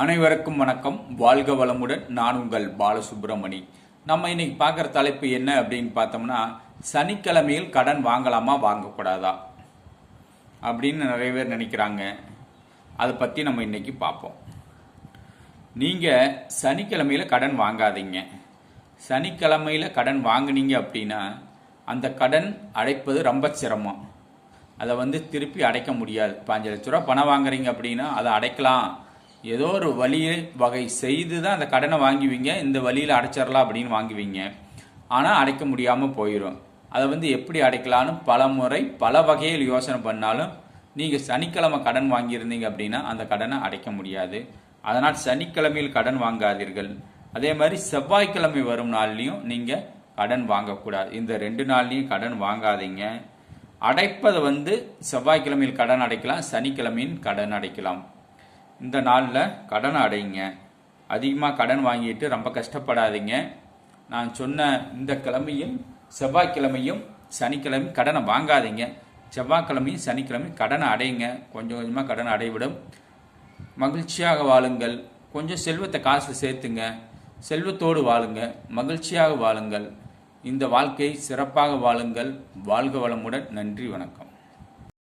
அனைவருக்கும் வணக்கம். வாழ்க வளமுடன். நான் உங்கள் பாலசுப்ரமணி. நம்ம இன்னைக்கு பார்க்குற தலைப்பு என்ன அப்படின்னு பார்த்தோம்னா, சனிக்கிழமையில் கடன் வாங்கலாமா வாங்கக்கூடாதா அப்படின்னு நிறைய பேர் நினைக்கிறாங்க. அதை பற்றி நம்ம இன்னைக்கு பார்ப்போம். நீங்கள் சனிக்கிழமையில் கடன் வாங்காதீங்க. சனிக்கிழமையில் கடன் வாங்கினீங்க அப்படின்னா அந்த கடன் அடைப்பது ரொம்ப சிரமம். அதை திருப்பி அடைக்க முடியாது. 5 லட்ச ரூபா பணம் வாங்குறீங்க அப்படின்னா அதை அடைக்கலாம், ஏதோ ஒரு வழியை வகை செய்து தான் அந்த கடனை வாங்குவீங்க. இந்த வழியில் அடைச்சிடலாம் அப்படின்னு வாங்குவீங்க. ஆனால் அடைக்க முடியாமல் போயிடும். அதை எப்படி அடைக்கலான்னு பல முறை பல வகையில் யோசனை பண்ணாலும் நீங்கள் சனிக்கிழமை கடன் வாங்கியிருந்தீங்க அப்படின்னா அந்த கடனை அடைக்க முடியாது. அதனால் சனிக்கிழமையில் கடன் வாங்காதீர்கள். அதே மாதிரி செவ்வாய்க்கிழமை வரும் நாள்லையும் நீங்கள் கடன் வாங்கக்கூடாது. இந்த 2 நாள்லையும் கடன் வாங்காதீங்க. அடைப்பதை செவ்வாய்க்கிழமையில் கடன் அடைக்கலாம், சனிக்கிழமையின் கடன் அடைக்கலாம். இந்த நாளில் கடன் அடைங்க. அதிகமாக கடன் வாங்கிட்டு ரொம்ப கஷ்டப்படாதீங்க. நான் சொன்ன இந்த கிழமையும் செவ்வாய்க்கிழமையும் சனிக்கிழமையும் கடனை வாங்காதீங்க. செவ்வாய்க்கிழமையும் சனிக்கிழமையும் கடனை அடையுங்க. கொஞ்சம் கொஞ்சமாக கடனை அடைவிடும். மகிழ்ச்சியாக வாழுங்கள். கொஞ்சம் செல்வத்தை காசு சேர்த்துங்க. செல்வத்தோடு வாழுங்க. மகிழ்ச்சியாக வாழுங்கள். இந்த வாழ்க்கையை சிறப்பாக வாழுங்கள். வாழ்க வளமுடன். நன்றி, வணக்கம்.